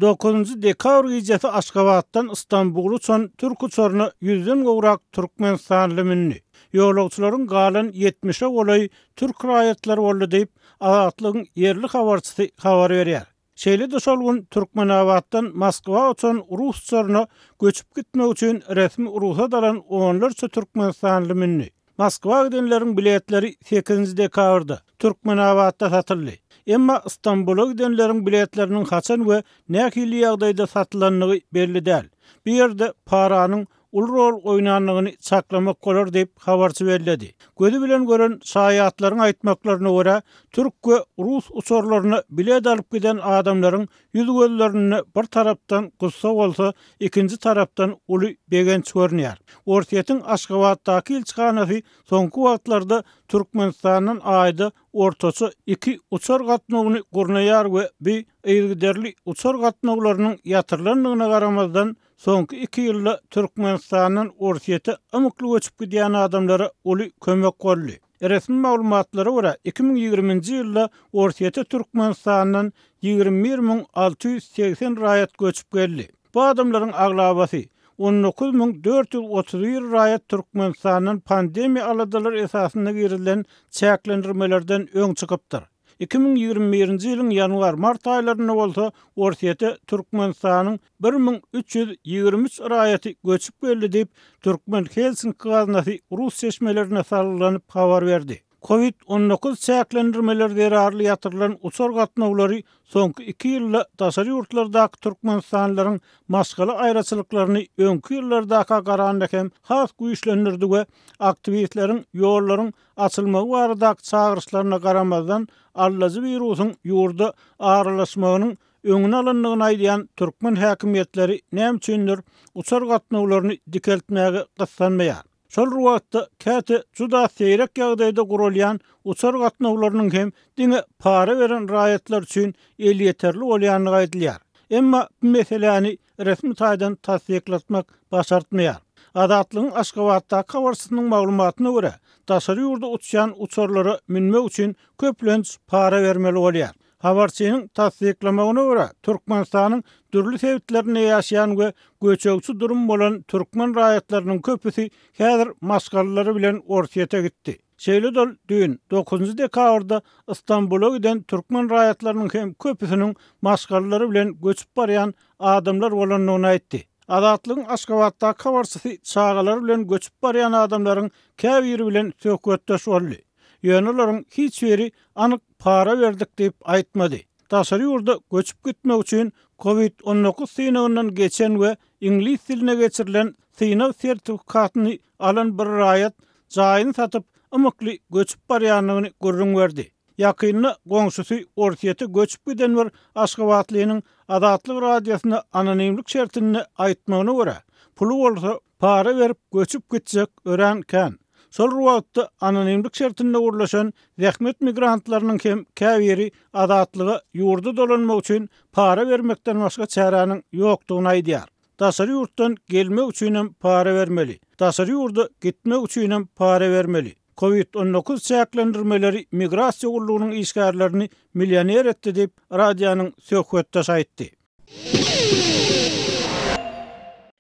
9 dekabr gecesi Aşgabatdan İstanbul'a uçan Türk uçarına 100'den gowrak Türkmenistanly minni. Ýolagçylaryň galan 70'e golay Türk raýatlary boldy diýip Azatlygyň yerli habarçysy habar berýär. Şeýle de şol gün Türkmenabatdan Moskwa uçan rus uçaryna göçüp gitmek üçin resmi ruhsat alan onlarça Türkmenistanly minni. Moskwa gidenleriň biletleri 8 dekabrda Türkmenabatda satyldy. Emma İstanbul'a gidenleriň biletleriniň haçan we nähili ýagdaýda satylanlygy belli däl. Bir ýerde paranyň ul rol oýnanlygyny saklamak bolar diýip habarçy berildi. Gözü bilen gören şaýatlaryň aýtmaklaryna görä, türk we rus uçarlaryna bilet alyp giden adamlaryň ýüz gözlerini bir tarapdan gussa bolsa, ikinji tarapdan uly begenç görnýär. Ortiýetiň Aşgabatdaky ilçihanasy soňky wagtlarda Türkmenistanyň aýda ortaçy 2 uçar gatnawyny gurnaýar we bir eýgiderli uçar gatnawlarynyň ýatyrlanlygyna garamazdan soňky 2 ýylda Türkmenistanyň ortiýeti amykly göçüp gidýän adamlara uly kömek boldy. Resmi maglumatlara görä 2020-nji ýylda ortiýeti Türkmenistanyň 21680 raýat göçüp geldi. Bu adamlaryň aglabasy 19431 raýat Türkmenistanyň pandemiýa aladylary esasynda girilen çäklendirmelerden öň çykypdyr. 2021-nji ýylyň ýanwar-mart aýlaryna bolsa, ortiýeti Türkmenistanyň 1323 raýaty göçüp geldi diýip Türkmen Helsinki gaznasy rus seçmelerine sarylanyp habar berdi. Covid-19 çäklendirmeleri derarly ýatyrylan uçar gatnawlary soňky 2 ýylda daşary ýurtlardaky türkmenistanlylaryň maşgaly aýraçylyklaryny öňki ýyllardaky garandakem has güýçlendirdi we aktivistleriň ýollaryň açylmagy baradaky çağırışlaryna garamazdan allazy wirusyň ýurda aralaşmagynyň öňüne alanlygyny aýdýan türkmen häkimetleri näme üçindir uçar gatnawlaryny dikeltmäge gyssanmaýar. Şol wagtda käte juda seýrek ýagdaýda gurulýan uçar gatnawlarynyň hem diňe para beren raýatlar üçin el ýeterli bolýanyny aýdylýar. Emma bu meseleni resmi taýdan tasdiklatmak başartmaýar. Azatlygyň Aşgabatdaky habarçysynyň maglumatyna görä, daşary ýurda uçýan uçarlara minmek üçin köplenç para bermeli bolýar. Habarçynyň tasdiklamagyna görä, Türkmenistanyň dürli sebitlerine ýaşaýan we göçekçi durum bolan türkmen raýatlarynyň köpüsi häzir maşgallary bilen ortiýete gitdi. Şeýle dol düň 9 dekabrda İstanbul'a giden türkmen raýatlarynyň hem köpüsiniň maşgallary bilen göçüp barýan adamlar bolanlygyny aýtdy. Azatlygyň Aşgabatdaky habarçysy çağalar bilen göçüp barýan adamlaryň käbiri bilen söhbetdeş boldy. Ýöne hiç biri anyk para berdik diýip aýtmady. Daşary ýurda göçüp gitmek üçin Covid-19 synawynyň geçen we ingliz diline geçirilen synaw sertifikatyny alan bir raýat jaýyny satyp amykly göçüp barýanlygyny görüň berdi. Ýakynda goňşusy ortiýete göçüp giden bir Aşgabatlynyň Azatlyk radiosyna anonimlik şertini aýtmagyna görä, pulu bolsa para berip göçüp gitjek örenken. Şol wagtda anonimlik şertinde urlaşan zähmet migrantlarynyň hem käbiri Azatlyga ýurda dolanmak üçin para bermekden başga çäranyň ýokdugyny aýdýar. Daşary ýurtdan gelmek üçin hem para bermeli. Daşary ýurda gitmek üçin hem para bermeli. Covid-19 çäklendirmeleri migrasiýa gullugynyň işgärlerini millioner etdi diýip radionyň söhbetdeş aýtdy.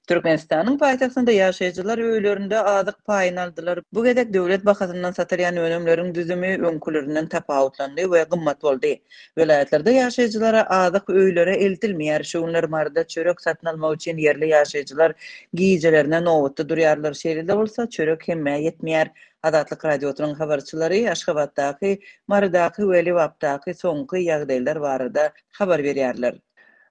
Türkmenistanyň paýtagtynda ýaşaýjylar öýlerinde azyk paýyny aldylar. Bu gedek döwlet bahasyndan satylýan önümleriň düzümi öňkülerinden tapawutlandy we gymmat boldy. Welaýatlarda ýaşaýjylara azyk öýlere eltilmeýär. Şoňlar marda çörek satyn almak üçin yerli ýaşaýjylar giýjelerine nowatda durýarlar. Şeýle bolsa çörek hemme ýetmeýär. Azatlyk radiosynyň habarçylary Aşgabatdaky, Mardaky we Liwapdaky soňky ýagdaýlar barada habar berýärler.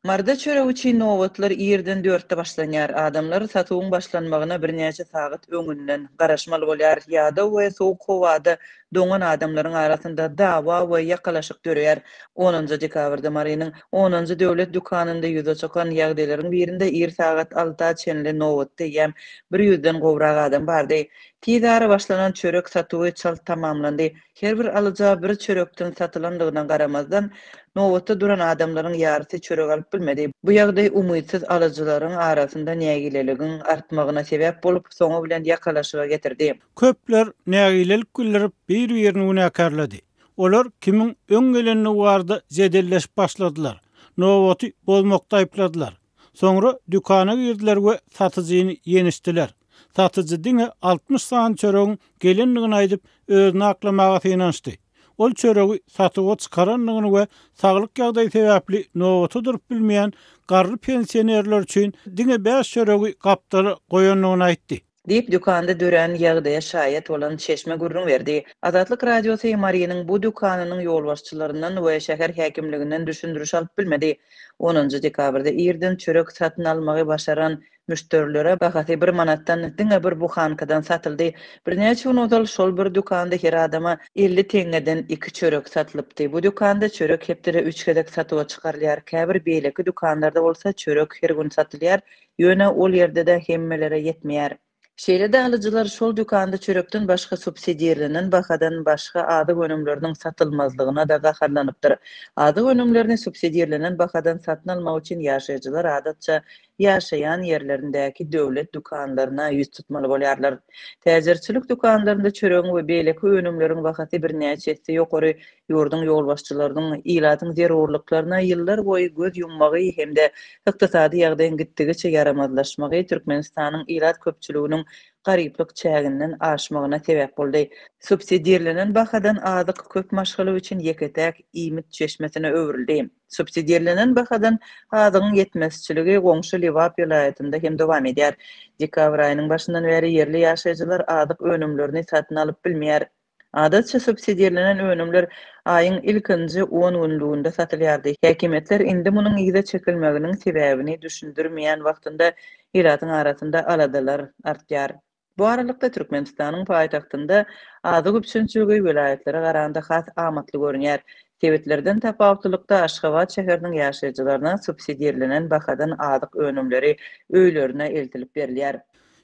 Marda çörek üçin nowatlar 2-4'te başlanýar. Adamlar satywyň başlanmagyna birnäçe sagat öňünden garaşmaly bolýar. Ýa-da we soğuk howada doňan adamlaryň arasynda dawa we ýakalaşyk görýär. 10 dekabrda Marynyň 10-njy döwlet dükanynda ýüze çykan ýagdaýlaryň birinde 2 sagat 6 çenli nowatda ýem 100den gowrak adam bardy. Tizara başlanan çörek satywy çal tamamlandy. Her bir alyja bir çörekden satylandygyna garamazdan nowatda duran adamlaryň ýarysy çörek alyp bilmedi. Bu ýagdaý umytsyz alyjylaryň arasynda nägileligiň artmagyna sebäp bolup, soňu bilen ýakalaşyga getirdi. Köpler nägilelik güllärip bir-birini unakarlady. Olar kimin öň gelenini warda jedelleşip başladylar. nowaty bolmakda aýpladylar. Soňra dükana girdiler we satyjyny ýenişdiler. Satyjy diňe 60 san çöregiň gelenligini aýdyp özüni aklamaga synanşdy. Ol çöregi satyga çykaranlygyny we saglyk ýagdaýy sebäpli nowaty durup bilmeýän garry pensionerler üçin diňe 5 çöregi gapdaly goýanlygyny aýtdy. Deyip dükanda dören ýagdaýa şaýat olan Çeşme gurrun berdi. Azatlyk radiosu Mariýanyň bu dükanynyň ýolbaşçylaryndan we şäher häkimliginden düşündürüş alyp bilmedi. 10 dekabrda ýerden çörek satyn almagy başaran müşterilere bahasy 1 manatdan diňe bir buhankadan satyldy. Birnäçe gün ozal şol bir dükanda her adama 50 teňeden 2 çörek satylypdy. Bu dükanda çörek hepdere 3 gedek satyga çykarylýar. Käbir beýleki dükanlarda bolsa çörek her gün satylýar. Ýöne ol ýerde-de hemmelere ýetmeýär. Şeýle-de alyjylar şol dükanda çörekden başga subsidiýalenen bahadan başga adyk önümleriniň satylmazlygyna da gaharlanypdyr. Adyk önümlerini subsidiýalenen bahadan satyn almak üçin ýaşaýjylar adatça ýaşaýan ýerlerindäki döwlet dükanlaryna ýüz tutmaly bolýarlar. Täzirçilik dükanlarynda çöregiň we beýleki önümleriň bahasy birnäçesi ýokary ýurdun ýolbaşçylarynyň ilatyň zerurlyklaryna ýyllar boýy göz ýummagy hemde ykdysady ýagdaýyň gitdigiçe ýaramazlaşmagy Türkmenistanyň ilat köpçüliginiň garyplyk çäginden aşmagyna sebäp boldy. Subsidiýalenen bahadan adyk köp maşgaly üçin ýeketäk İmit çeşmesine öwrildi. Subsidiýalenen bahadan adygyň ýetmezçiligi goňşy Liwap ýylaýatynda hem dowam edýär. Dekabr aýynyň başyndan beri ýerli ýaşaýjylar adyk önümlerini satyn alyp bilmeýär. Adatça subsidiýalenen önümler aýyň ilkinji 10 günlüğünde satylýardy. Häkimetler indi munyň ýyda çekilmeginiň sebäbini düşündirmeýän wagtynda ýylatyň arasynda aladalar artýar. Bu aralykda Türkmenistanyň paýtagtynda adyk üçinçiligi welaýatlere garanda has amatly görünýär. Sebäplerden tapawutlykda Aşgabat şäheriniň ýaşaýjylaryna subsidiýalenen bahadan adyk önümleri öýlerine eltilip berilýär.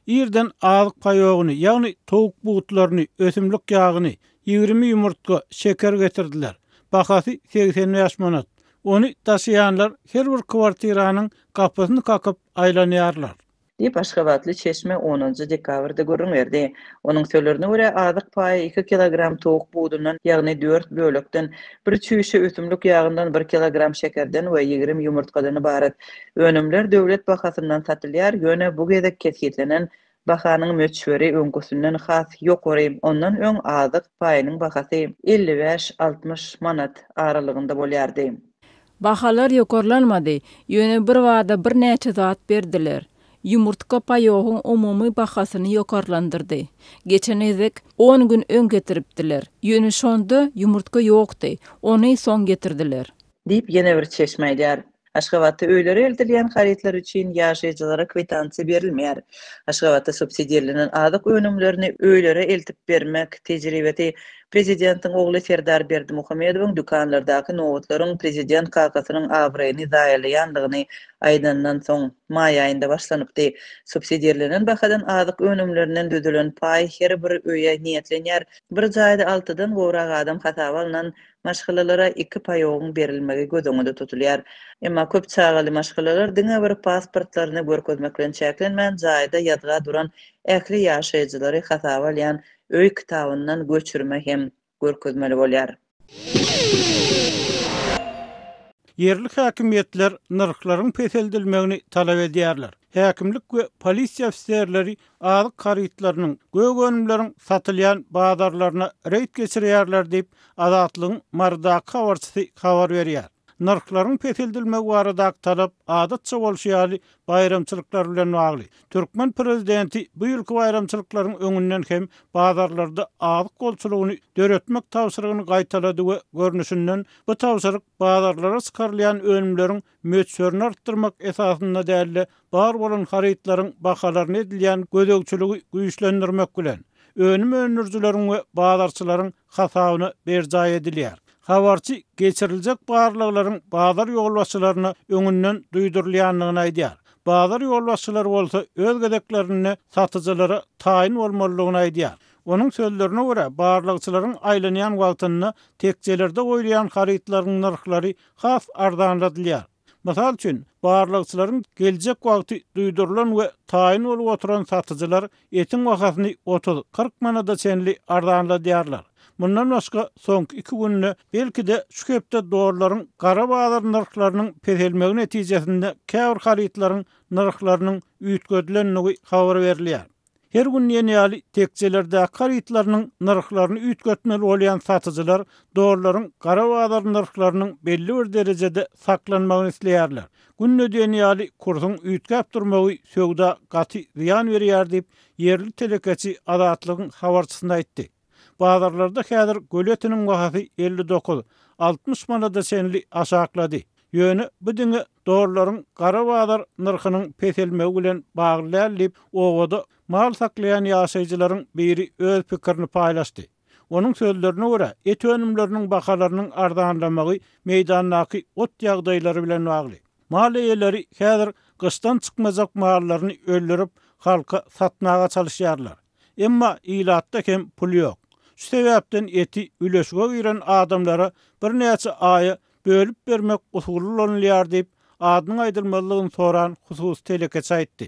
Ýerden adyk paýogyny, ýagny towuk buğutlaryny, ösümlik ýagyny, 20 ýumurtga, şeker getirdiler. Bahasy 80 manat. Onu taşıyanlar her bir kwartiranyň kapysyny kakıp aýlanýarlar. Diýip Aşgabatly Çeşme 10 dekabrda gurrun berdi. Onuň sözlerine görä adyk paý 2 kilogram towuk buğdundan, ýagny 4 bölekden, bir çüýşe ösümlik ýagyndan 1 kilogram şekerden we 20 ýumurtkadan ibaret. Önümler döwlet bahasyndan satylýar. Ýöne bu gezek kesgitlenen bahanyň möçberi öňküsünden has ýokary. Ondan öň adyk paýynyň bahasy 55-60 manat aralygynda bolýardy. Bahalar ýokarlanmady. Ýöne bir wada bir näçe zat berdiler. Yumurtka paýogyň umumy bahasyny ýokarlandyrdy. Geçen ezek 10 gün ön getiripdiler. Ýöne şonda yumurtka ýokdy. Ony soň getirdiler. Diýip ýene bir Çeşme aýdýar. Aşgabatda öýlere eltilýän haritler üçin ýaşaýjylara kwitansiýa berilmeýär. Aşgabatda subsidiýalenen adyk önümlerini öýlere eltip bermek tejribeti Prezidentiň ogly Serdar Berdimuhamedowyň dükanlardaky nowatlaryň prezident kakasynyň awraýyny zaýalýandygyny aýdandan soň maý aýynda başlanypdy. Subsidiýalenen bahadan adyk önümlerinden düzülen paý her bir öýe niýetlenýär. Bir jaýda 6dan gowrak adam hasaba alynan maşgalalara 2 paýogyň berilmegi gözüňde tutulýar. Emma köp çagaly maşgalalar diňe bir pasportlaryny görkezmekden çäklenmän jaýda ýadga duran ähli ýaşaýjylary hasaba alýan öý kitabyndan göçürme hem görkezmeli bolýar. Yerli häkimetler narhlaryň peseldilmegini talap edýärler. Häkimlik we polisiýa ofisierleri adyk haritlarynyň gögönümleriň satylýan bazarlaryna reýd geçirýärler diýip Azatlygyň mardaky habarçysy habar berýär. Narhlaryň peseldilmegi baradaky talap adatça bolýaly bayramçylyklar bilen bagly. Türkmen prezidenti bu ýylky bayramçylyklaryň öňünden hem bazarlarda adyk golçulugyny döretmek tawsyrygyny gaýtalady we görnüşinden bu tawsyryk bazarlara çykarylýan önümleriň möçberini artdyrmak esasynda däli bar bolan haritlaryň bahalaryny edilýän gözegçiligi güýçlendirmek bilen önüm önürjüleriň we bazarçylaryň hasabyny berjaý edilýär. Habarçy geçiriljek barlyklaryň bazar ýolbaşçylaryna öňünden duýdurulýanlygyny aýdýar. Bazar ýolbaşçylary bolsa öz gedeklerini satyjylara taýin bolmalygyny aýdýar. Onuň sözlerine görä barlykçylaryň aýlanýan wagtyny tekjelerde goýulýan haritlaryň narhlary has ardanladylýar. Masal üçin barlykçylaryň geljek wagty duýdurulan we taýin bolup oturan satyjylar etiň bahasyny 30-40 manada çenli ardanladýarlar. Bundan başga soňky 2 günde belki-de şu köpde doğruların gara bazar narhlarynyň peselmegi netijesinde käbir haritlaryň narhlarynyň üýtgödilenligi habar berilýär. Her gün ýeni tekjelerde haritlarynyň narhlaryny üýtgötmeli bolýan satyjylar doğruların gara bazar narhlarynyň belli bir derejede saklanmagyny isleýärler. Günnöden ýaly kursyň üýtgäp durmagy söwda gaty ziýan berýär diýip yerli telekeçi Adatlygyň habarçysynda aýtdy. Bazarlarda häzir göletiniň bahasy 59-60 manada senli aşaklady. Ýöne bu diňe doğruların gara bazar narhynyň peselmegi bilen baglanýar diýip owada mal saklayan ýaşaýjylaryň biri öz pikirini paýlaşdy. Onun sözlerine göre et önümlerinin bahalarynyň arzanlamagy meýdandaky ot ýagdaýlary bilen bagly. Mal eýeleri häzir gystan çykmazak mallaryny öldürüp halka satmaga çalışýarlar. Emma ilatda hem pul ýok. Şu sebäpden eti üleşige giren adamlara bir näçe aýy bölüp bermek usuly bolýar diýip adyny aýdylmalygyny soran husus telekeçi aýtdy.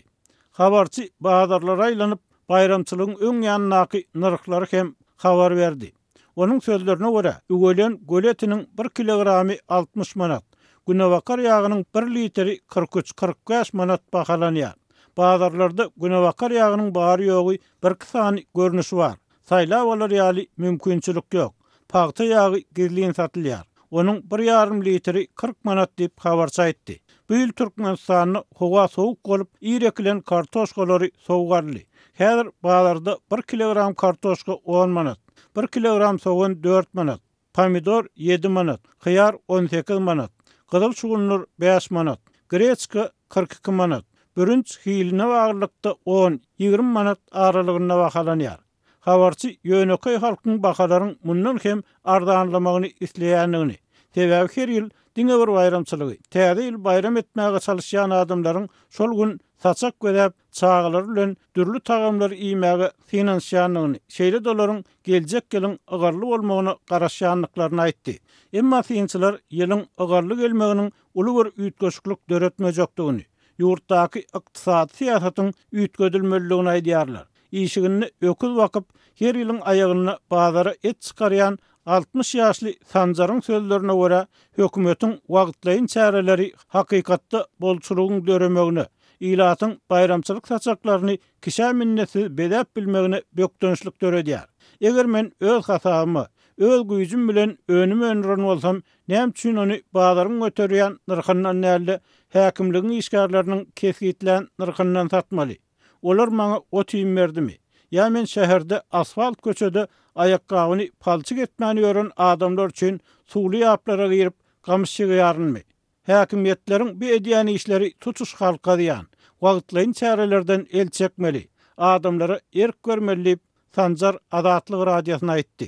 Habarçy bazarlara aýlanyp bayramçylygyň öň ýanynaky narhlary hem habar berdi. Onun sözlerine göre ügelen göletiniň 1 kilogramy 60 manat, günewakar ýagynyň 1 litri 43-45 manat bahalanýar. Bazarlarda günewakar ýagynyň bary ýogy bir kysany görnüşi bar. Saýlap bolar ýaly mümkinçilik ýok. Paýta ýagy gizliň satylýar. Onun 1,5 litri 40 manat diýip habarçy aýtdy. Bu ýyl Türkmenistanyň howa sowuk bolup ýerekilen kartoşkalary sowgarly. Häzir bazarda 1 kilogram kartoşka 10 manat, 1 kilogram soğan 4 manat, pomidor 7 manat, hıyar 18 manat, gyzyl şugunlar 5 manat, greçka 42 manat, bürünç hiline bagyrlykda 10-20 manat aralygynda bahalanýar. Habarçy ýöneköy halkyň bahalaryň mundan hem arzanlamagyny isleýänligini, sebäbi her ýyl diňe bir bayramçylygy, täze ýyl bayram etmäge çalışýan adamlaryň şol gün saçak gödäp çağlar bilen dürlü tagamlar iýmäge finansiýanlygyny, şeýle dolaryň geljek ýylyň agarly bolmagyny garaşýanlyklaryny aýtdy. Emma fiýinçiler ýylyň agarly gelmeginiň uly bir üýtgeçlik döretmejekdigini, ýurtdaky ykdysady siýasatyň üýtgedilmeliligini aýdýarlar. İşigini öküz wakyp her ýylyň aýagyna bazara et çykarýan 60 ýaşly Sanjaryň sözlerine göre hökümetiň wagtlaýyn çäreleri hakykatda bolçulugyň döremegine, ilatyň bayramçylyk saçaklaryny kişä minneti bedäp bilmegine bökdönçlik döredýär. Eger men öz hasabymy, öz güýjüm bilen önüme önüren bolsam, näme üçin ony bazaryň göterýän narhyndan näle häkimligiň işgärleriniň kesgitlen narhyndan satmaly? Olar maňa ot ýym berdimi? Ya men şäherde asfalt köçede ayakkabını palçyk etmäni ýören adamlar üçin suwly ýaplara girip gamyş ýarynmy? Häkimetleriň bu edýän işleri tutuş halka diýen wagtlaýyn çärelerden el çekmeli, adamlara erk görmeli, Sanjar Adatlyk radiosyna aýtdy.